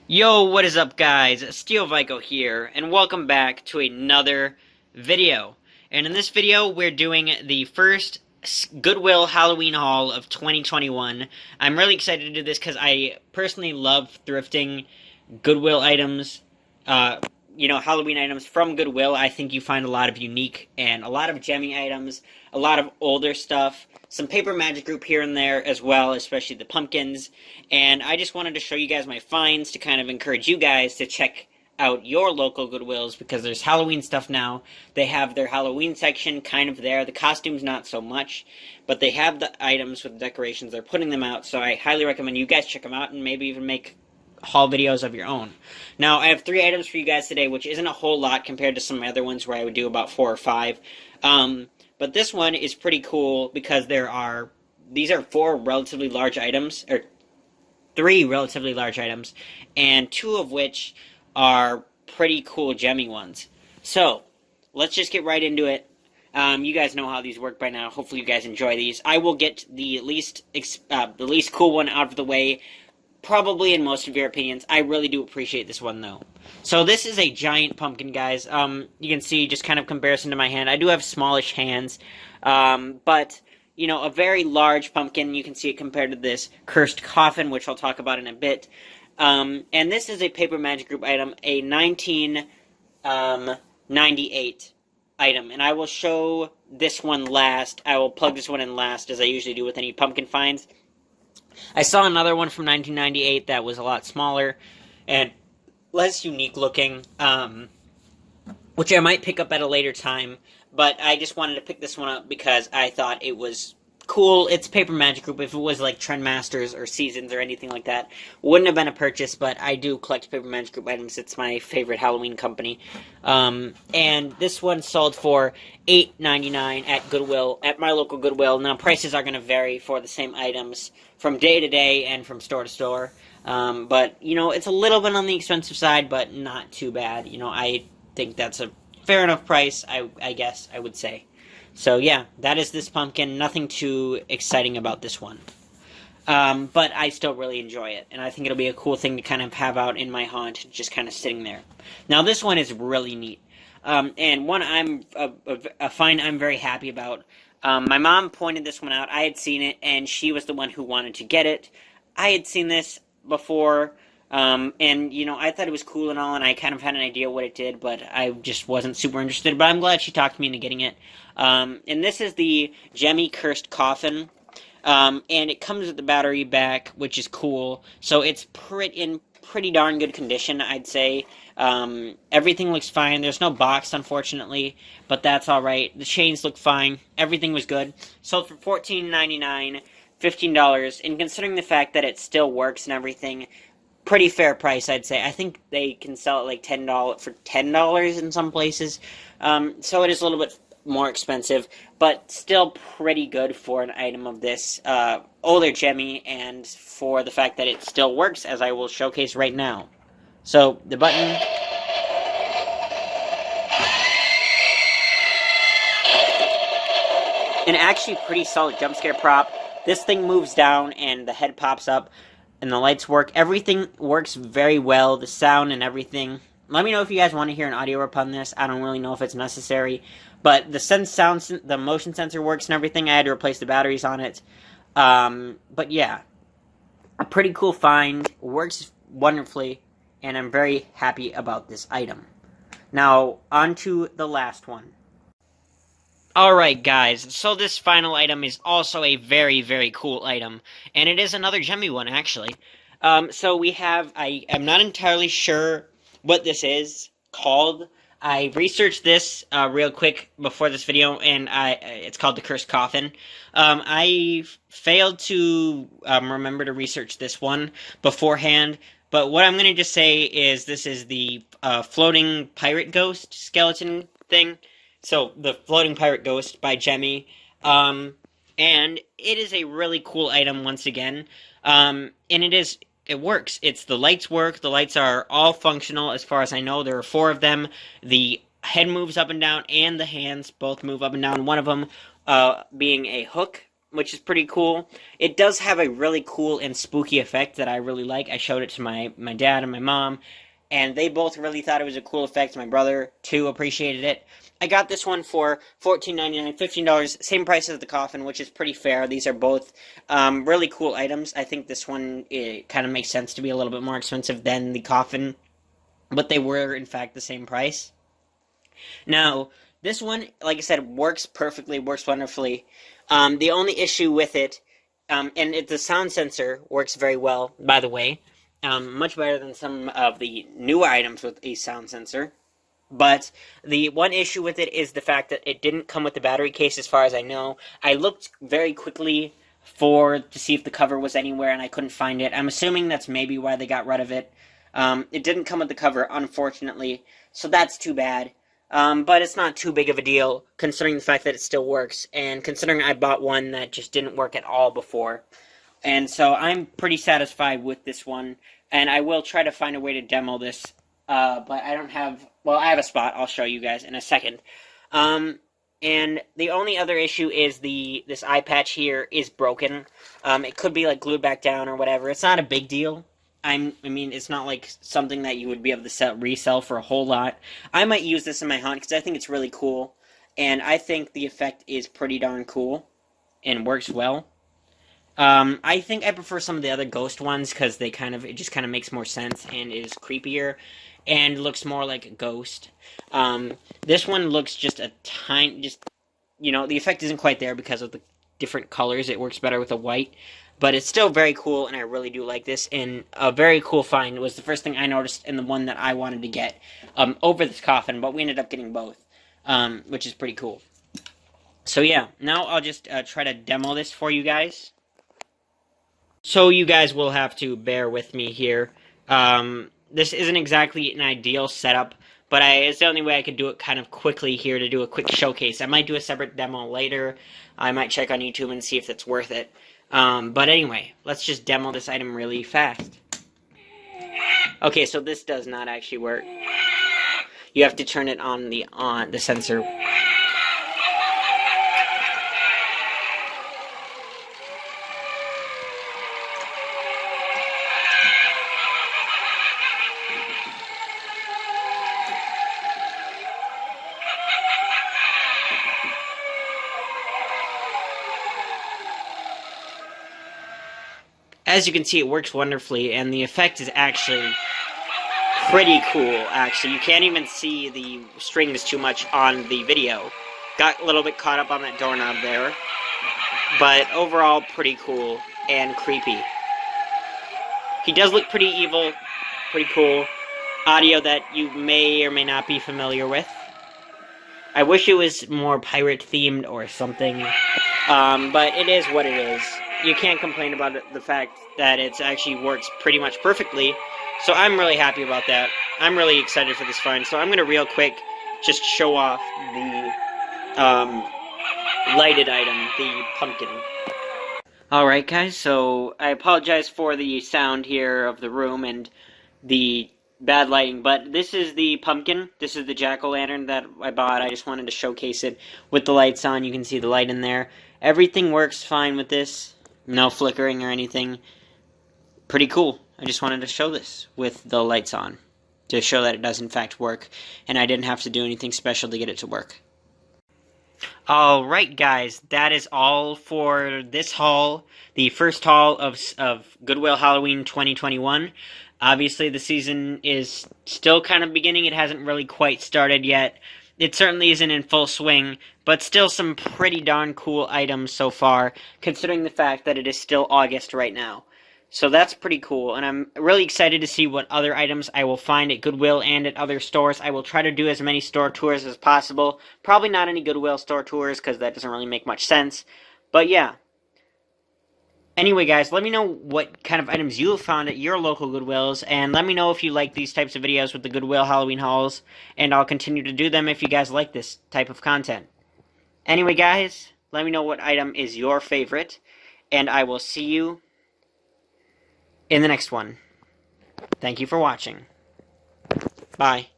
Yo, what is up guys? Steel Vico here, and welcome back to another video. And in this video, we're doing the first Goodwill Halloween haul of 2021. I'm really excited to do this because I personally love thrifting Goodwill items, Halloween items from Goodwill. I think you find a lot of unique and a lot of Gemmy items, a lot of older stuff, some Paper Magic Group here and there as well, especially the pumpkins. And I just wanted to show you guys my finds to kind of encourage you guys to check out your local Goodwills because there's Halloween stuff now. They have their Halloween section kind of there. The costumes not so much, but they have the items with the decorations. They're putting them out, so I highly recommend you guys check them out and maybe even make haul videos of your own. Now, I have 3 items for you guys today, which isn't a whole lot compared to some other ones where I would do about 4 or 5. But this one is pretty cool because these are 4 relatively large items, or 3 relatively large items, and 2 of which are pretty cool Gemmy ones. So, let's just get right into it. You guys know how these work by now. Hopefully you guys enjoy these. I will get the least cool one out of the way, probably in most of your opinions. I really do appreciate this one, though. So this is a giant pumpkin, guys. You can see just kind of comparison to my hand. I do have smallish hands, but, a very large pumpkin. You can see it compared to this Cursed Coffin, which I'll talk about in a bit. And this is a Paper Magic Group item, a 1998 item. And I will show this one last. I will plug this one in last, as I usually do with any pumpkin finds. I saw another one from 1998 that was a lot smaller and less unique looking, which I might pick up at a later time, but I just wanted to pick this one up because I thought it was cool. It's Paper Magic Group. If it was like Trendmasters or Seasons or anything like that, wouldn't have been a purchase, but I do collect Paper Magic Group items. It's my favorite Halloween company. And this one sold for $8.99 at Goodwill, at my local Goodwill. Now, prices are going to vary for the same items from day to day and from store to store. But, it's a little bit on the expensive side, but not too bad. I think that's a fair enough price, I guess I would say. So, yeah, that is this pumpkin. Nothing too exciting about this one. But I still really enjoy it, and I think it'll be a cool thing to kind of have out in my haunt, just kind of sitting there. Now, this one is really neat. And one a find I'm very happy about. My mom pointed this one out. I had seen it, and she was the one who wanted to get it. I had seen this before, and, I thought it was cool and all, and I kind of had an idea what it did, but I just wasn't super interested. But I'm glad she talked me into getting it. And this is the Gemmy Cursed Coffin, and it comes with the battery back, which is cool. So it's in pretty darn good condition, I'd say. Everything looks fine. There's no box, unfortunately, but that's alright. The chains look fine. Everything was good. Sold for $14.99, $15, and considering the fact that it still works and everything, pretty fair price, I'd say. I think they can sell it like $10 in some places. So it is a little bit more expensive, but still pretty good for an item of this older Gemmy, and for the fact that it still works, as I will showcase right now. So, the button. An actually pretty solid jump scare prop. This thing moves down and the head pops up and the lights work. Everything works very well, the sound and everything. Let me know if you guys want to hear an audio rip on this. I don't really know if it's necessary, but the motion sensor works and everything. I had to replace the batteries on it. But yeah, a pretty cool find. Works wonderfully, and I'm very happy about this item. Now, on to the last one. Alright guys, so this final item is also a very, very cool item, and it is another Gemmy one, actually. So we have, I am not entirely sure what this is called. I researched this real quick before this video, and it's called the Cursed Coffin. I failed to remember to research this one beforehand, but what I'm going to just say is this is the Floating Pirate Ghost skeleton thing. So, the Floating Pirate Ghost by Gemmy. And it is a really cool item once again. And it works. The lights work. The lights are all functional as far as I know. There are 4 of them. The head moves up and down, and the hands both move up and down. One of them being a hook which is pretty cool. It does have a really cool and spooky effect that I really like. I showed it to my dad and my mom, and they both really thought it was a cool effect. My brother, too, appreciated it. I got this one for $14.99, $15, same price as the coffin, which is pretty fair. These are both really cool items. I think this one, it kind of makes sense to be a little bit more expensive than the coffin, but they were, in fact, the same price. Now, this one, like I said, works perfectly, works wonderfully. The only issue with it, the sound sensor works very well, by the way. Much better than some of the newer items with a sound sensor. But the one issue with it is the fact that it didn't come with the battery case, as far as I know. I looked very quickly to see if the cover was anywhere, and I couldn't find it. I'm assuming that's maybe why they got rid of it. It didn't come with the cover, unfortunately, so that's too bad. But it's not too big of a deal, considering the fact that it still works, and considering I bought one that just didn't work at all before. And so I'm pretty satisfied with this one, and I will try to find a way to demo this, but I don't have... Well, I have a spot. I'll show you guys in a second. And the only other issue is this eye patch here is broken. It could be, like, glued back down or whatever. It's not a big deal. I mean, it's not like something that you would be able to resell for a whole lot. I might use this in my hunt because I think it's really cool. And I think the effect is pretty darn cool and works well. I think I prefer some of the other ghost ones because it just kind of makes more sense and is creepier and looks more like a ghost. This one looks just the effect isn't quite there because of the different colors. It works better with the white, but it's still very cool, and I really do like this. And a very cool find was the first thing I noticed and the one that I wanted to get over this coffin, but we ended up getting both, which is pretty cool. So yeah, now I'll just try to demo this for you guys. So you guys will have to bear with me here. This isn't exactly an ideal setup, but it's the only way I could do it kind of quickly here to do a quick showcase. I might do a separate demo later. I might check on YouTube and see if it's worth it. But anyway, let's just demo this item really fast. Okay, so this does not actually work. You have to turn it on the sensor. As you can see, it works wonderfully, and the effect is actually pretty cool, actually. You can't even see the strings too much on the video. Got a little bit caught up on that doorknob there. But overall, pretty cool and creepy. He does look pretty evil, pretty cool. Audio that you may or may not be familiar with. I wish it was more pirate-themed or something, but it is what it is. You can't complain about the fact that it actually works pretty much perfectly, so I'm really happy about that. I'm really excited for this find, so I'm going to real quick just show off the lighted item, the pumpkin. Alright guys, so I apologize for the sound here of the room and the bad lighting, but this is the pumpkin. This is the jack-o'-lantern that I bought. I just wanted to showcase it with the lights on. You can see the light in there. Everything works fine with this. No flickering or anything. Pretty cool. I just wanted to show this with the lights on to show that it does in fact work, and I didn't have to do anything special to get it to work. Alright guys, that is all for this haul, the first haul of Goodwill Halloween 2021. Obviously the season is still kind of beginning, it hasn't really quite started yet. It certainly isn't in full swing, but still some pretty darn cool items so far, considering the fact that it is still August right now. So that's pretty cool, and I'm really excited to see what other items I will find at Goodwill and at other stores. I will try to do as many store tours as possible. Probably not any Goodwill store tours, because that doesn't really make much sense. But yeah. Anyway, guys, let me know what kind of items you have found at your local Goodwills, and let me know if you like these types of videos with the Goodwill Halloween hauls, and I'll continue to do them if you guys like this type of content. Anyway, guys, let me know what item is your favorite, and I will see you in the next one. Thank you for watching. Bye.